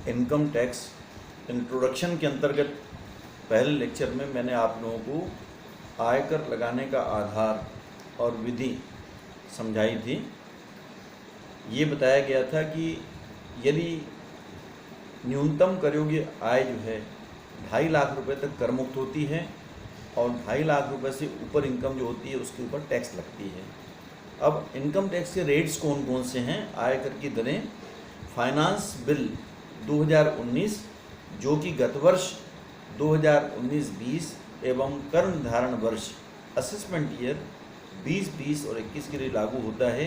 Income tax introduction के अंतर्गत पहले लेक्चर में मैंने आप लोगों को आयकर लगाने का आधार और विधि समझाई थी। ये बताया गया था कि यदि न्यूनतम करयोग्य आय जो है 2.5 लाख रुपए तक कर मुक्त होती है और 2.5 लाख रुपए से ऊपर इनकम जो होती है उसके ऊपर टैक्स लगती है। अब इनकम टैक्स के रेट्स कौन कौन से हैं, आयकर की दरें। फाइनेंस बिल 2019 जो कि गत वर्ष 2019-20 एवं कर निर्धारण वर्ष असेसमेंट ईयर 20-20 और 21 के लिए लागू होता है।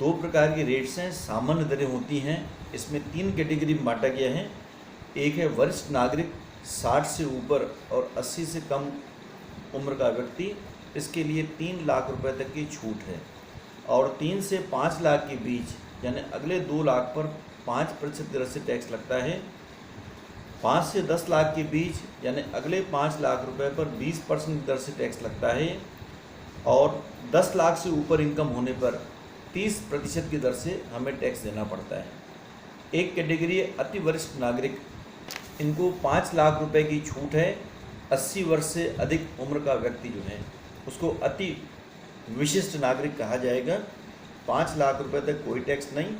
2 प्रकार के रेट्स हैं, सामान्य दरें होती हैं। इसमें 3 कैटेगरी में बांटा गया है। एक है वरिष्ठ नागरिक 60 से ऊपर और 80 से कम उम्र का व्यक्ति, इसके लिए 3 लाख रुपए तक की छूट है। और 3 से 5 लाख के बीच यानी अगले 2 लाख पर 5% दर से टैक्स लगता है। 5 से 10 लाख के बीच यानी अगले 5 लाख रुपए पर 20% दर से टैक्स लगता है। और 10 लाख से ऊपर इनकम होने पर 30% की दर से हमें टैक्स देना पड़ता है। एक कैटेगरी है अति वरिष्ठ नागरिक, इनको 5 लाख रुपए की छूट है। 80 वर्ष से अधिक उम्र का व्यक्ति जो है उसको अति विशिष्ट नागरिक कहा जाएगा। 5 लाख रुपए तक कोई टैक्स नहीं,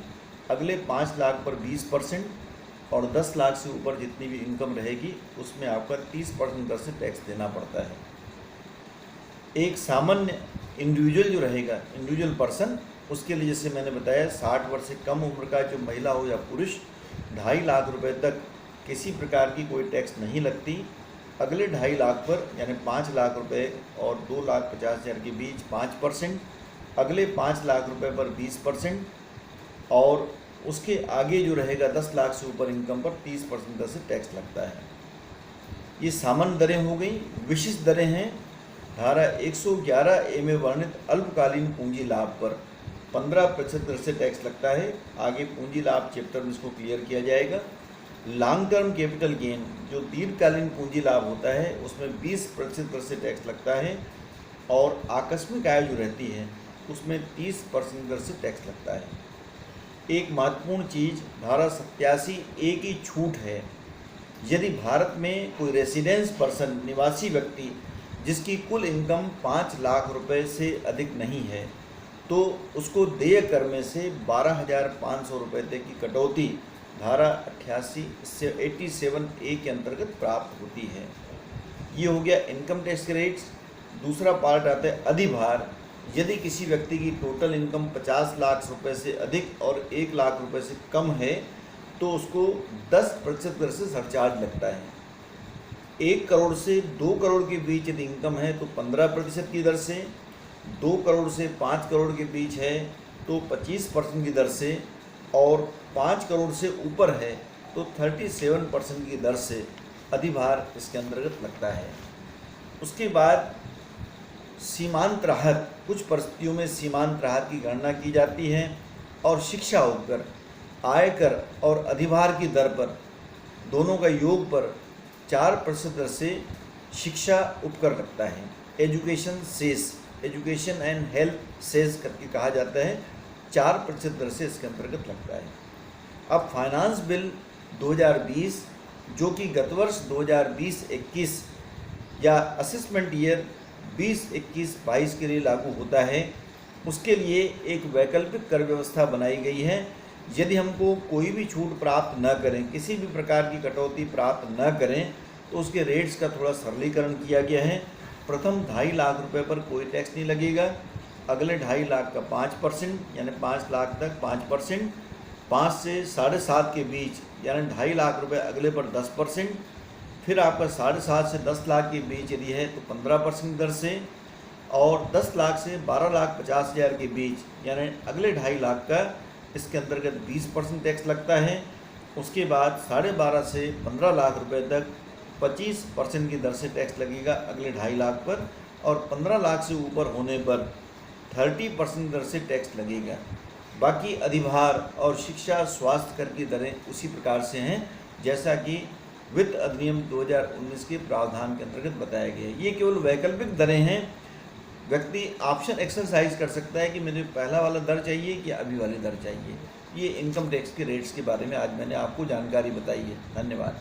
अगले 5 लाख पर 20% और 10 लाख से ऊपर जितनी भी इनकम रहेगी उसमें आपका 30% दर से टैक्स देना पड़ता है। एक सामान्य इंडिविजुअल जो रहेगा, इंडिविजुअल पर्सन, उसके लिए जैसे मैंने बताया 60 वर्ष से कम उम्र का जो महिला हो या पुरुष 2.5 लाख रुपए तक किसी प्रकार की कोई टैक्स नहीं लगती। अगले 2.5 लाख पर यानी 5 लाख रुपए और 2,50,000 के बीच 5%, अगले 5 लाख रुपए पर 20% और उसके आगे जो रहेगा 10 लाख से ऊपर इनकम पर 30% दर से टैक्स लगता है। ये सामान्य दरें हो गई। विशिष्ट दरें हैं, धारा 111 ए में वर्णित अल्पकालीन पूंजी लाभ पर 15% दर से टैक्स लगता है। आगे पूंजी लाभ चैप्टर में इसको क्लियर किया जाएगा। लॉन्ग टर्म कैपिटल गेन जो दीर्घकालीन पूंजी लाभ होता है उसमें 20% दर से टैक्स लगता है। और आकस्मिक आय जो रहती है उसमें 30% दर से टैक्स लगता है। एक महत्वपूर्ण चीज़ धारा 87 ए की छूट है। यदि भारत में कोई रेसिडेंस पर्सन, निवासी व्यक्ति जिसकी कुल इनकम 5 लाख रुपए से अधिक नहीं है तो उसको देय कर में से 12,500 रुपये तक की कटौती धारा 88 से 87 ए के अंतर्गत प्राप्त होती है। ये हो गया इनकम टैक्स के रेट्स। दूसरा पार्ट आता है अधिभार। यदि किसी व्यक्ति की टोटल इनकम 50 लाख रुपए से अधिक और 1 लाख रुपए से कम है तो उसको 10% दर से सरचार्ज लगता है। 1 करोड़ से 2 करोड़ के बीच यदि इनकम है तो 15% की दर से, 2 करोड़ से 5 करोड़ के बीच है तो 25% की दर से, और 5 करोड़ से ऊपर है तो 37% की दर से अधिभार इसके अंतर्गत लगता है। उसके बाद सीमांत राहत, कुछ परिस्थितियों में सीमांत राहत की गणना की जाती है और शिक्षा उपकर आयकर और अधिभार की दर पर दोनों का योग पर 4% दर से शिक्षा उपकर लगता है। Education cess, education and health cess करके कहा जाता है, 4% दर से इसके अंतर्गत लगता है। अब फाइनेंस बिल 2020 जो कि गत वर्ष 2020-21 या असेसमेंट ईयर 2021-22 के लिए लागू होता है, उसके लिए एक वैकल्पिक कर व्यवस्था बनाई गई है। यदि हमको कोई भी छूट प्राप्त न करें, किसी भी प्रकार की कटौती प्राप्त न करें तो उसके रेट्स का थोड़ा सरलीकरण किया गया है। प्रथम 2.5 लाख रुपए पर कोई टैक्स नहीं लगेगा, अगले 2.5 लाख का 5% यानी 5 लाख तक 5%, 5 से 7.5 के बीच यानी 2.5 लाख रुपए अगले पर 10%, फिर आपका 7.5 से 10 लाख के बीच यदि है तो 15% दर से, और 10 लाख से 12,50,000 के बीच यानी अगले 2.5 लाख का इसके अंतर्गत 20% टैक्स लगता है। उसके बाद 12.5 से 15 लाख रुपए तक 25% की दर से टैक्स लगेगा अगले 2.5 लाख पर, और 15 लाख से ऊपर होने पर 30% दर से टैक्स लगेगा। बाकी अधिभार और शिक्षा स्वास्थ्य कर की दरें उसी प्रकार से हैं जैसा कि वित्त अधिनियम 2019 के प्रावधान के अंतर्गत बताया गया है। ये केवल वैकल्पिक दरें हैं। व्यक्ति ऑप्शन एक्सरसाइज कर सकता है कि मुझे पहला वाला दर चाहिए कि अभी वाली दर चाहिए। ये इनकम टैक्स के रेट्स के बारे में आज मैंने आपको जानकारी बताई है। धन्यवाद।